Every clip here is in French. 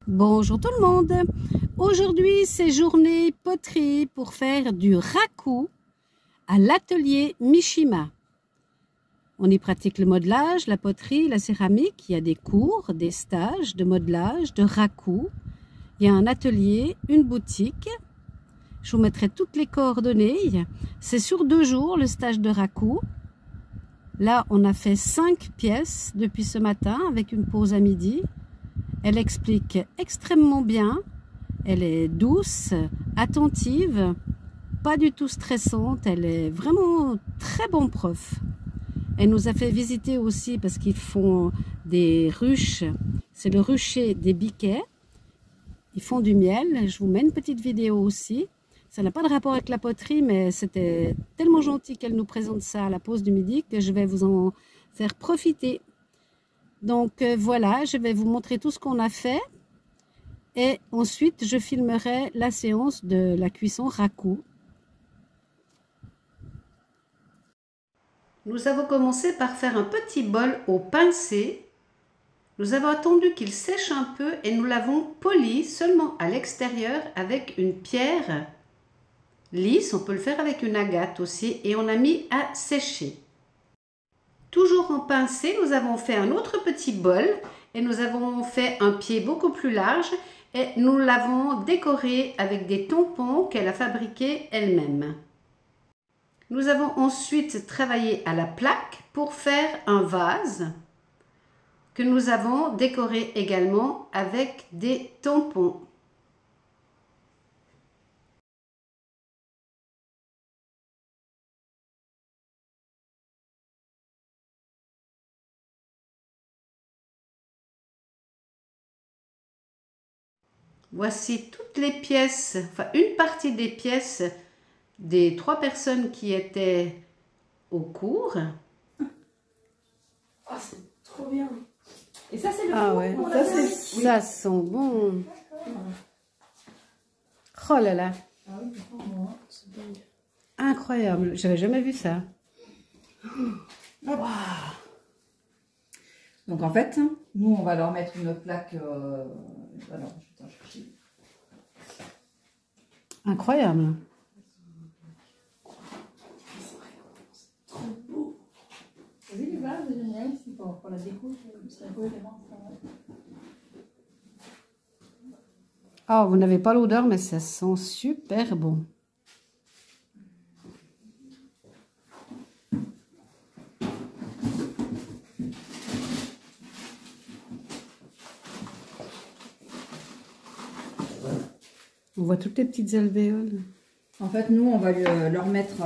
Bonjour tout le monde. Aujourd'hui, c'est journée poterie pour faire du raku à l'atelier Mishima. On y pratique le modelage, la poterie, la céramique. Il y a des cours, des stages de modelage, de raku. Il y a un atelier, une boutique. Je vous mettrai toutes les coordonnées. C'est sur 2 jours le stage de raku. Là, on a fait 5 pièces depuis ce matin avec une pause à midi. Elle explique extrêmement bien, elle est douce, attentive, pas du tout stressante, elle est vraiment très bon prof. Elle nous a fait visiter aussi parce qu'ils font des ruches, c'est le rucher des biquets, ils font du miel, je vous mets une petite vidéo aussi. Ça n'a pas de rapport avec la poterie, mais c'était tellement gentil qu'elle nous présente ça à la pause du midi que je vais vous en faire profiter. Donc voilà, je vais vous montrer tout ce qu'on a fait et ensuite je filmerai la séance de la cuisson raku. Nous avons commencé par faire un petit bol au pincé. Nous avons attendu qu'il sèche un peu et nous l'avons poli seulement à l'extérieur avec une pierre lisse. On peut le faire avec une agate aussi et on a mis à sécher. Toujours en pincé, nous avons fait un autre petit bol et nous avons fait un pied beaucoup plus large et nous l'avons décoré avec des tampons qu'elle a fabriqués elle-même. Nous avons ensuite travaillé à la plaque pour faire un vase que nous avons décoré également avec des tampons. Voici toutes les pièces, enfin une partie des pièces des 3 personnes qui étaient au cours. Oh, c'est trop bien. Et ça, c'est le Ah fond, ouais, ça sent bon. Oh là là. Ah oui, c'est dingue. Incroyable, j'avais jamais vu ça. Wow. Donc en fait, nous on va leur mettre une plaque. Alors, je vais chercher. Incroyable. C'est trop beau. Vous avez vu le vase, c'est génial ici pour la déco. C'est un beau élément. Oh, vous n'avez pas l'odeur, mais ça sent super bon. On voit toutes les petites alvéoles. En fait, nous on va leur mettre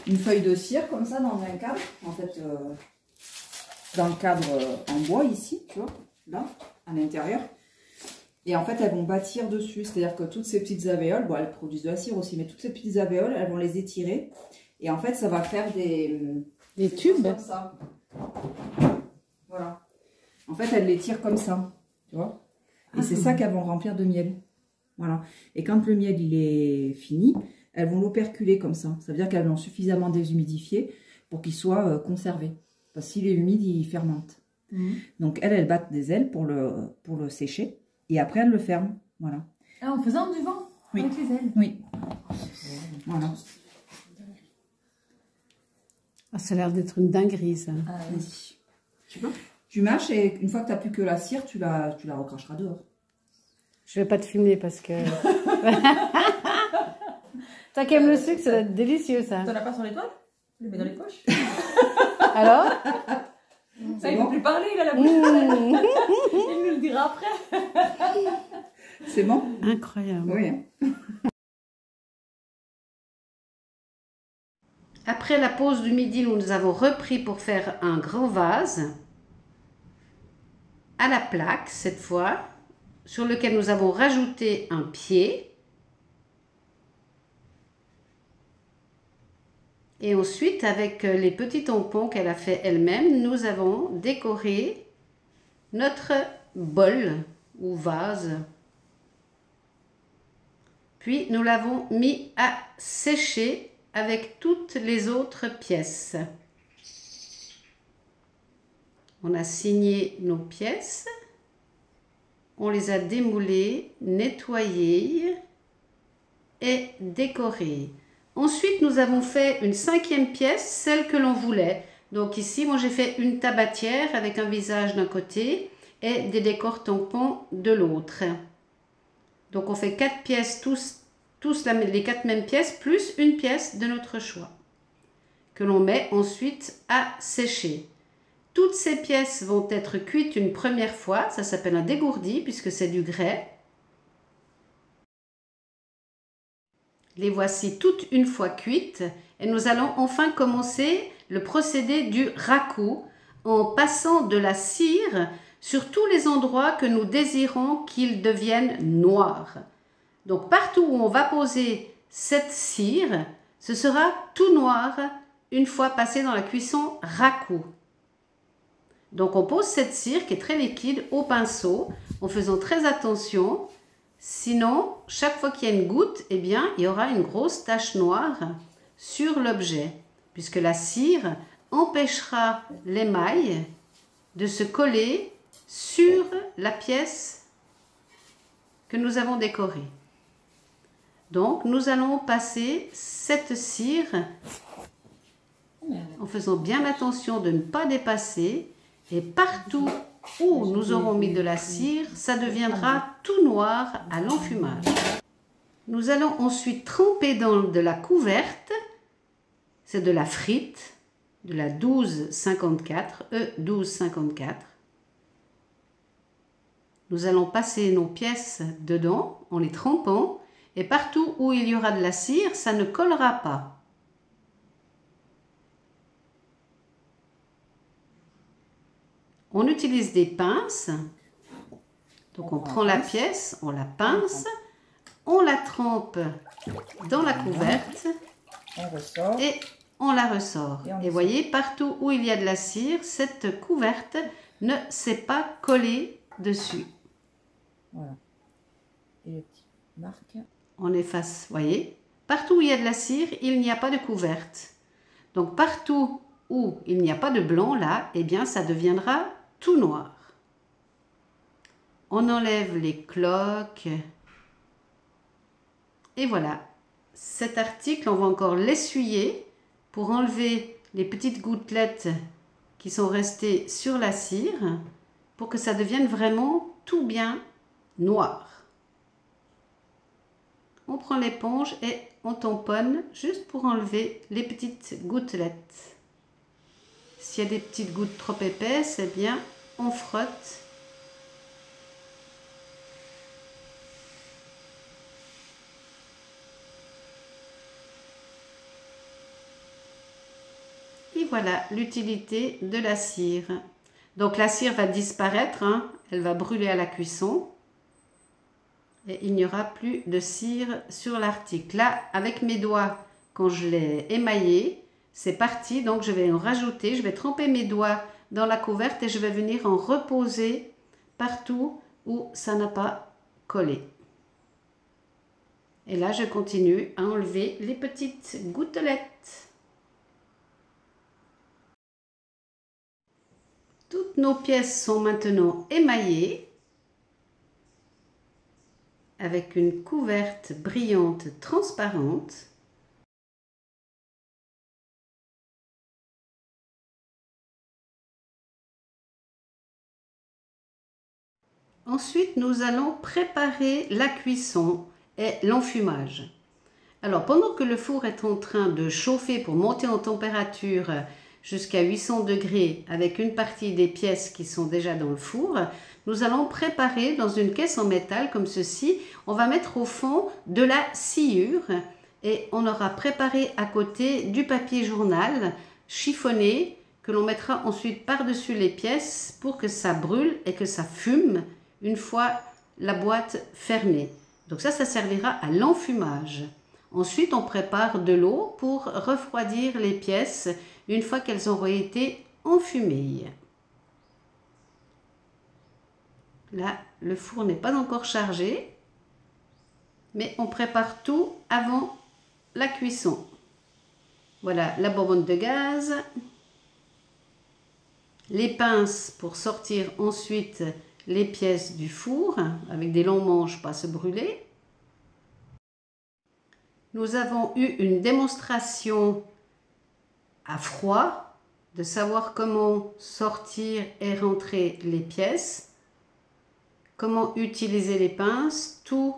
une feuille de cire comme ça dans un cadre. En fait, dans le cadre en bois ici, tu vois, là, à l'intérieur. Et en fait, elles vont bâtir dessus. C'est-à-dire que toutes ces petites alvéoles, bon, elles produisent de la cire aussi, mais toutes ces petites alvéoles, elles vont les étirer. Et en fait, ça va faire des tubes comme ça. Voilà. En fait, elles les tirent comme ça, tu vois. Et c'est ça qu'elles vont remplir de miel. Voilà. Et quand le miel, il est fini, elles vont l'operculer comme ça. Ça veut dire qu'elles l'ont suffisamment déshumidifié pour qu'il soit conservé. Parce que s'il est humide, il fermente. Donc, elles battent des ailes pour le sécher. Et après, elles le ferment. Voilà. Ah, en faisant du vent avec les ailes. Oui. Voilà. Ah, ça a l'air d'être une dinguerie, ça. Ah, oui. Tu vois, tu mâches et une fois que tu n'as plus que la cire, tu la recracheras dehors. Je vais pas te filmer parce que... Toi qui aimes le sucre, ça doit être délicieux, ça. T'en as pas sur l'étoile? Tu le mets dans les poches. Alors? Ça, il ne faut plus parler, il a la bouche. Il nous le dira après. C'est bon? Incroyable. Oui. Après la pause du midi, nous avons repris pour faire un grand vase à la plaque cette fois, sur lequel nous avons rajouté un pied. Et ensuite, avec les petits tampons qu'elle a fait elle-même, nous avons décoré notre bol ou vase. Puis nous l'avons mis à sécher avec toutes les autres pièces. On a signé nos pièces. on les a démoulés, nettoyés et décorés. Ensuite, nous avons fait une 5e pièce, celle que l'on voulait. Donc ici, moi j'ai fait une tabatière avec un visage d'un côté et des décors tampons de l'autre. Donc on fait 4 pièces, les 4 mêmes pièces, plus une pièce de notre choix, que l'on met ensuite à sécher. Toutes ces pièces vont être cuites une première fois, ça s'appelle un dégourdi puisque c'est du grès. Les voici toutes une fois cuites et nous allons enfin commencer le procédé du raku en passant de la cire sur tous les endroits que nous désirons qu'ils deviennent noirs. Donc partout où on va poser cette cire, ce sera tout noir une fois passé dans la cuisson raku. Donc on pose cette cire qui est très liquide au pinceau en faisant très attention. Sinon, chaque fois qu'il y a une goutte, eh bien, il y aura une grosse tache noire sur l'objet, puisque la cire empêchera l'émail de se coller sur la pièce que nous avons décorée. Donc, nous allons passer cette cire en faisant bien attention de ne pas dépasser, et partout où nous aurons mis de la cire, ça deviendra tout noir à l'enfumage. Nous allons ensuite tremper dans de la couverte, c'est de la frite, de la 1254, E1254. Nous allons passer nos pièces dedans en les trempant, et partout où il y aura de la cire, ça ne collera pas. On utilise des pinces, donc on prend la pièce, on la pince, on la trempe dans la couverte et on la ressort. Et voyez, partout où il y a de la cire, cette couverte ne s'est pas collée dessus. Voilà. Et les petites marques. On efface, voyez, partout où il y a de la cire, il n'y a pas de couverte. Donc partout où il n'y a pas de blanc là, eh bien ça deviendra tout noir. On enlève les cloques. Et voilà, cet article, on va encore l'essuyer pour enlever les petites gouttelettes qui sont restées sur la cire pour que ça devienne vraiment tout bien noir. On prend l'éponge et on tamponne juste pour enlever les petites gouttelettes. S'il y a des petites gouttes trop épaisses, eh bien, on frotte. Et voilà l'utilité de la cire. Donc la cire va disparaître, hein, elle va brûler à la cuisson. Et il n'y aura plus de cire sur l'article. Là, avec mes doigts, quand je l'ai émaillé, c'est parti. Donc, je vais en rajouter. Je vais tremper mes doigts dans la couverte et je vais venir en reposer partout où ça n'a pas collé. Et là, je continue à enlever les petites gouttelettes. Toutes nos pièces sont maintenant émaillées avec une couverte brillante transparente. Ensuite, nous allons préparer la cuisson et l'enfumage. Alors, pendant que le four est en train de chauffer pour monter en température jusqu'à 800 degrés avec une partie des pièces qui sont déjà dans le four, nous allons préparer dans une caisse en métal comme ceci. On va mettre au fond de la sciure et on aura préparé à côté du papier journal chiffonné que l'on mettra ensuite par-dessus les pièces pour que ça brûle et que ça fume une fois la boîte fermée. Donc ça servira à l'enfumage. Ensuite, on prépare de l'eau pour refroidir les pièces une fois qu'elles auront été enfumées. Là, le four n'est pas encore chargé, mais on prépare tout avant la cuisson. Voilà la bonbonne de gaz, les pinces pour sortir ensuite les pièces du four avec des longs manches, pas se brûler. Nous avons eu une démonstration à froid de savoir comment sortir et rentrer les pièces, comment utiliser les pinces. Tout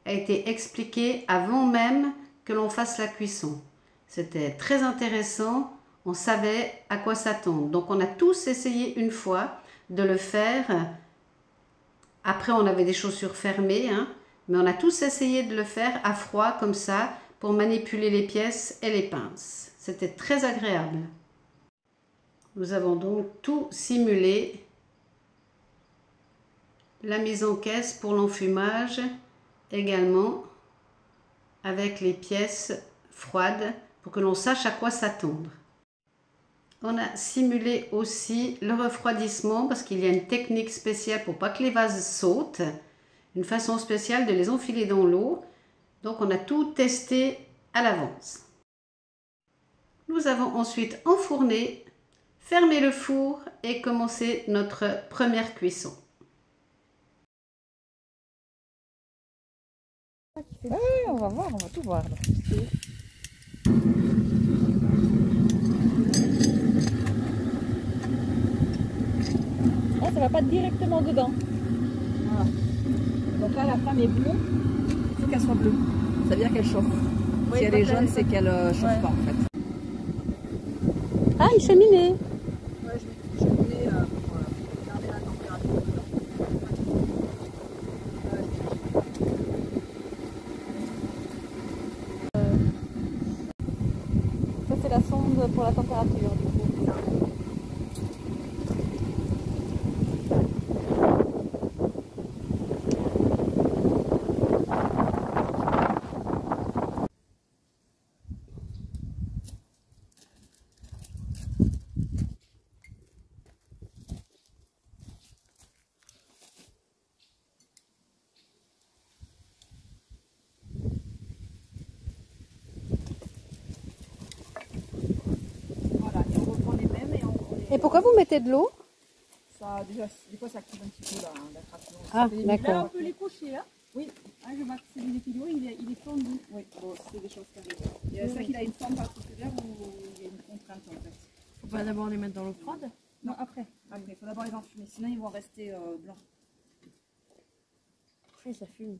a été expliqué avant même que l'on fasse la cuisson. C'était très intéressant, on savait à quoi s'attendre. Donc on a tous essayé une fois de le faire. Après on avait des chaussures fermées, hein, mais on a tous essayé de le faire à froid comme ça pour manipuler les pièces et les pinces. C'était très agréable. Nous avons donc tout simulé. La mise en caisse pour l'enfumage également avec les pièces froides pour que l'on sache à quoi s'attendre. On a simulé aussi le refroidissement parce qu'il y a une technique spéciale pour pas que les vases sautent, une façon spéciale de les enfiler dans l'eau. Donc on a tout testé à l'avance. Nous avons ensuite enfourné, fermé le four et commencé notre première cuisson. Oui, on va voir, on va tout voir. Ah, ça va pas directement dedans. Voilà. Donc là, la flamme est bleue, il faut qu'elle soit bleue. Ça veut dire qu'elle chauffe. Oui, si elle est jaune, c'est qu'elle chauffe pas en fait. Ah, une cheminée! Ouais, je mets une cheminée pour garder la température dedans. Ça, c'est la sonde pour la température, du coup. Voilà, et on reprend les mêmes et on Et pourquoi vous mettez de l'eau? Ça, déjà, des fois ça active un petit peu la traction. Ah, Là, on d'accord. peut les coucher, hein. Oui, Ah, je vois que c'est l'équilibre, il est tendu. oui, bon, c'est des choses qui arrivent. Il y a ça qu'il a une forme particulière où il y a une contrainte en fait. Faut pas d'abord les mettre dans l'eau froide? Non, après. Après, il faut d'abord les enfumer, sinon ils vont rester blancs. Oui, ça fume.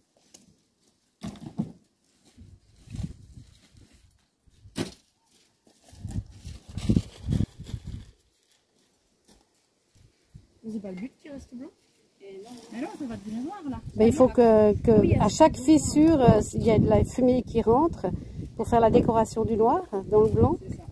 C'est pas le but qu'il reste blanc? Mais non, ça va devenir noir là. Mais il faut que à chaque fissure, il y ait de la fumée qui rentre pour faire la décoration du noir dans le blanc. C'est ça.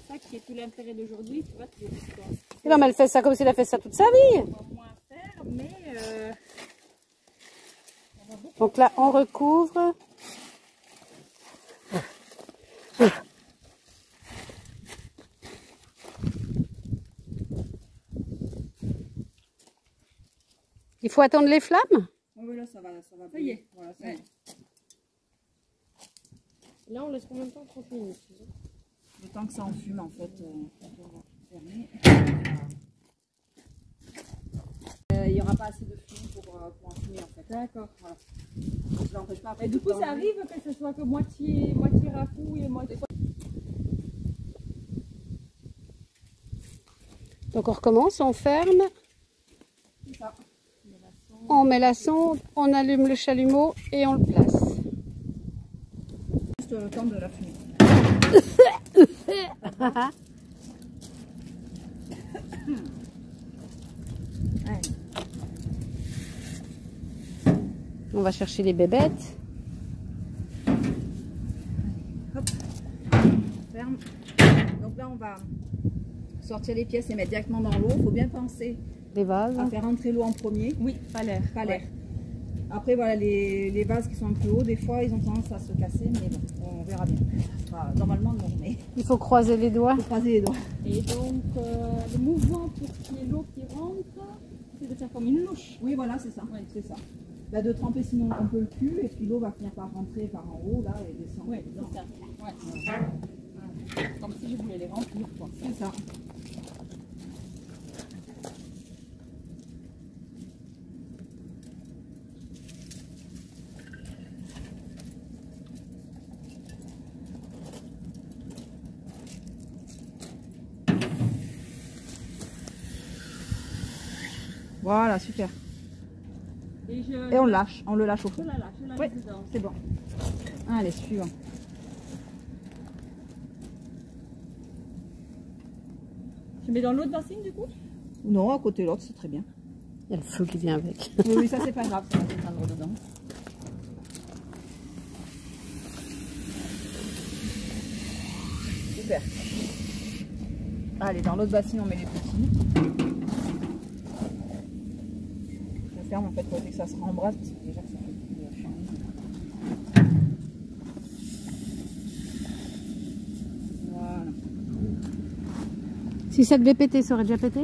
Ça qui est tout l'intérêt d'aujourd'hui, tu vois, c'est l'histoire. Et non, mais elle fait ça comme si elle a fait ça toute sa vie. On va moins faire, mais Donc là, on recouvre. Il faut attendre les flammes? Oui, là ça va. Ça y est. Voilà, ça y est. là on laisse combien de temps? 30 minutes. Le temps que ça enfume en fait, on va fermer. Il n'y aura pas assez de fumée pour enfumer en fait. D'accord. Voilà. Ça n'empêche pas après. Et du coup, ça arrive que ce soit que moitié rafouille et moitié. Donc on recommence, on ferme, C'est ça. on met la sonde, on allume le chalumeau et on le place. Juste le temps de la fumée. On va chercher les bébêtes. Hop. Ferme. Donc là on va sortir les pièces et mettre directement dans l'eau. Il faut bien penser Les vases. à faire entrer l'eau en premier. Oui, pas l'air. Pas l'air. Après voilà, les vases qui sont un peu hauts, des fois ils ont tendance à se casser, mais bon, on verra bien. Ça sera normalement non, mais Il faut croiser les doigts. il faut croiser les doigts. Et donc, le mouvement pour qu'il y ait l'eau qui rentre, c'est de faire comme une louche. Oui voilà, c'est ça. Oui. C'est ça. Bah, de tremper sinon un peu le cul et puis l'eau va finir par rentrer par en haut là et descendre. Oui, dedans. c'est ça. Ouais. Voilà. Comme si je voulais les remplir, quoi. C'est ça. Voilà, super. Et Et on lâche, on le lâche au fond. je la lâche Oui, dedans. c'est bon. Allez, suivant. Je mets dans l'autre bassine du coup? Non, à côté de l'autre, c'est très bien. Il y a le feu qui vient avec. Oui, oui, ça c'est pas grave, ça va s'éteindre dedans. Super. Allez, dans l'autre bassine, on met les petits. Je ferme en fait pour éviter que ça se rembrasse parce que déjà que ça fait beaucoup de fumée. Voilà. Si ça devait péter, ça aurait déjà pété?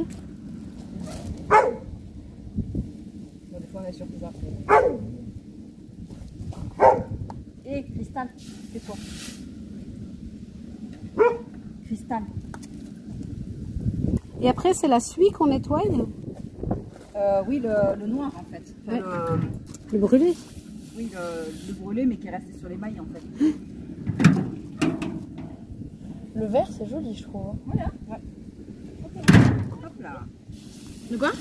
Bon, des fois, on est sûr que ça. Et Cristal, Tais-toi. Cristal. Et après, c'est la suie qu'on nettoie? Oui, le noir en fait. Enfin, Ouais. Le brûlé? oui, le brûlé, mais qui est resté sur les mailles en fait. Le vert, c'est joli, je trouve. Voilà. Ouais. Hop là. De quoi?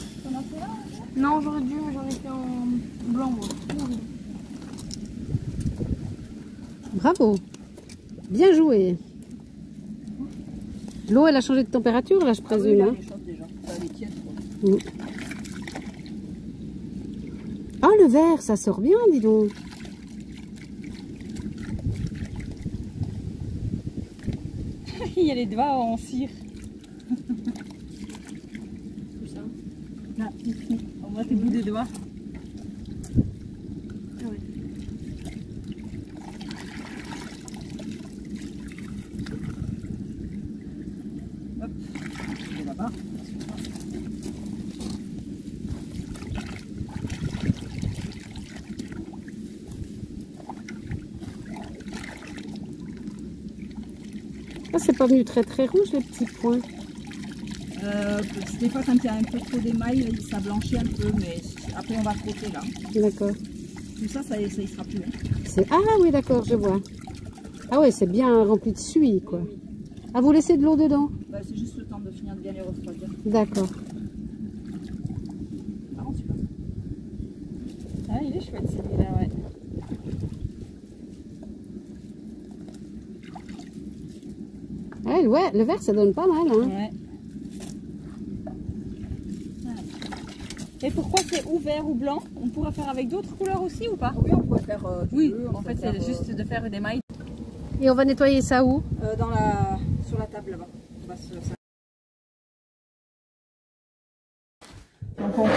Non, j'aurais dû, j'en ai fait en blanc, moi. Bravo. Bien joué. L'eau, elle a changé de température, là, je Ah oui, présume. là, Hein. les choses déjà. Ça, les tièdes, quoi. Mm. Ah, le vert, ça sort bien, dis donc. Il y a les doigts en cire. Tout ça. Là, ici. On voit tes bouts des doigts. Hop. Et là-bas. Ah, c'est pas venu très très rouge, les petits points. Des fois, quand il y a un peu trop d'émail, ça blanchit un peu, mais après, on va frotter là. D'accord. Tout ça, ça y sera plus. Hein. Ah oui, d'accord, je vois. Ah ouais, c'est bien rempli de suie, quoi. Ah, vous laissez de l'eau dedans? Bah, c'est juste le temps de finir de bien les refroidir. D'accord. Ah, super. Ah, il est chouette celui-là, ouais. Ouais, le vert, ça donne pas mal, hein. Ouais. Et pourquoi c'est ou vert ou blanc? On pourra faire avec d'autres couleurs aussi ou pas? Oui, on pourrait faire. Oui, en fait, c'est juste de faire des mailles. Et on va nettoyer ça où? Sur la table là-bas. Donc on trempe.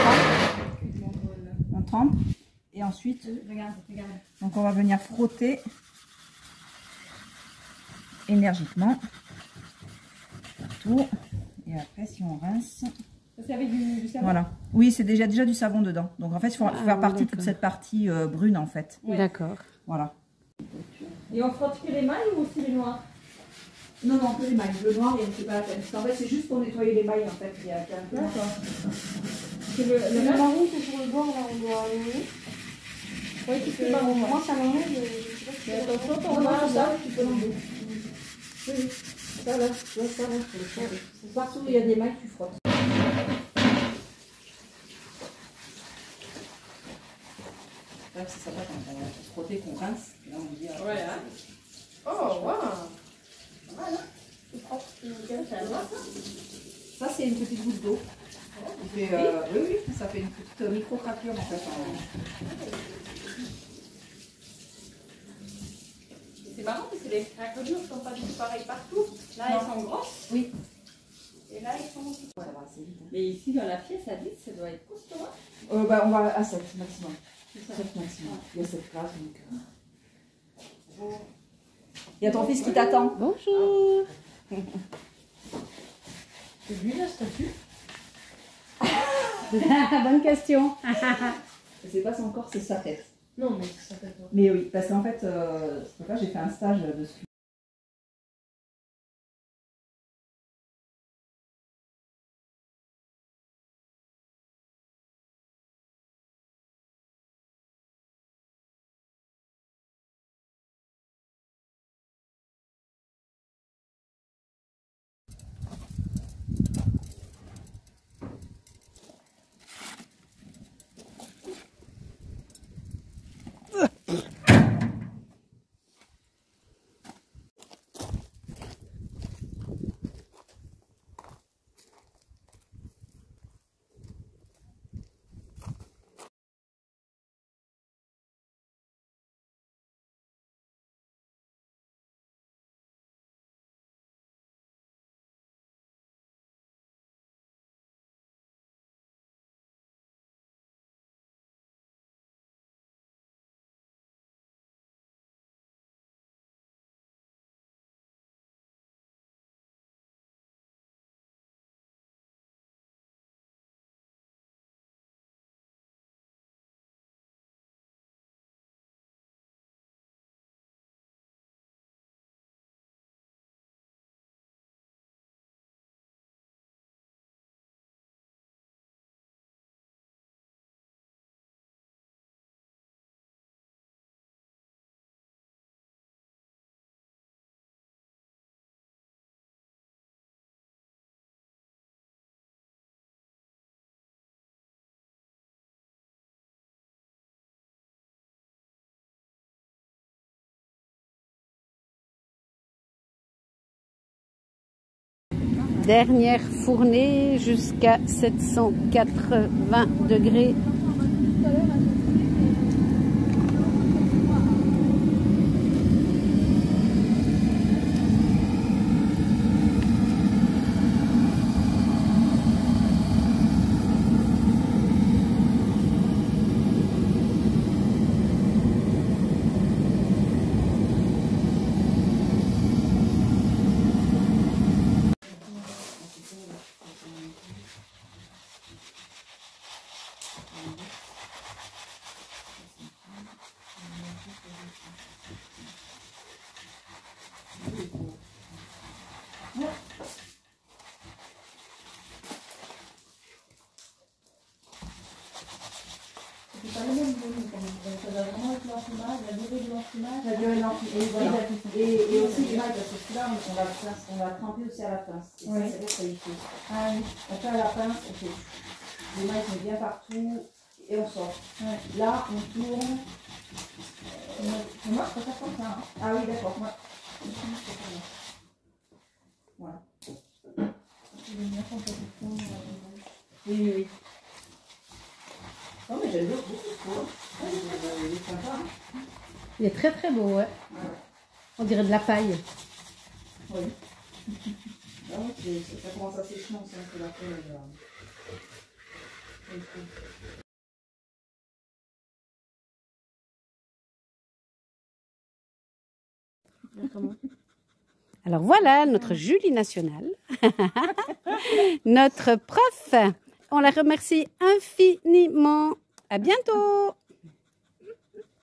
On trempe. Et ensuite, Regarde. donc on va venir frotter énergiquement partout. Et après, si on rince. C'est avec du savon? Voilà. Oui, c'est déjà du savon dedans. Donc en fait, il faut faire partie de toute d'accord. cette partie brune en fait. Ouais. D'accord. Voilà. Et on frotte que les mailles ou aussi les noirs? Non, non, que les mailles. Le noir, c'est pas la peine. Parce qu'en fait, c'est juste pour nettoyer les mailles en fait. Il y a un peu. D'accord. Le marron, c'est sur le bord, là, on doit enlever. Oui, tu fais marron. Moi, ça m'enlève, je sais pas si Mais c'est attention, bon. ton noir, ça, tu peux l'enlever. Oui, oui. Ça là, ça là, sur le champ. Partout où il y a des mailles, tu frottes. Là, c'est sympa quand on va frotter, qu'on rince. Et là, on dit. Ouais, hein. Oh, waouh! Voilà. C'est propre, c'est nickel, ça va. Ça, c'est une petite goutte d'eau. Oui, oui, ça fait une petite micro-craquelure en fait. C'est marrant parce que les craquelures ne sont pas du tout pareilles partout. Là, Non. elles sont grosses. Oui. Et là, elles sont aussi. Ça va assez vite. Hein. Mais ici, dans la pièce, à vide, ça doit être costaud. Hein. Bah, on va à 7 maximum. C'est ça. 7 maximum. Il y a 7 places donc. Il y a ton fils qui t'attend. Bonjour. C'est lui, la statue. Bonne question. C'est pas son corps, c'est sa tête. Non, mais ça fait pas. Mais oui, parce qu'en fait, c'est pour ça que j'ai fait un stage de dernière fournée jusqu'à 780 degrés. C'est pas le même volume quand même. Donc, ça doit vraiment être l'enfumage, la durée de l'enfumage. La durée de l'enfumage, voilà. Et aussi du mal, parce que celui-là, on va tremper aussi à la pince. Et Oui. ça, c'est vrai que ça y fait. Ah oui. On fait à la pince, on fait les mailles sont bien partout et on sort. Ouais. Là, on tourne. Moi, je préfère comme ça. Hein. Ah oui, d'accord. Moi. Voilà. J'aime bien quand ça se tourne. Oui, oui, oui. Non, mais j'aime beaucoup ce pot. Il est sympa. Hein. Il est très très beau, ouais. On dirait de la paille. Oui. Ah oui, ça commence à sécher, on sent que la paille Alors voilà, notre Julie nationale, notre prof. On la remercie infiniment. À bientôt.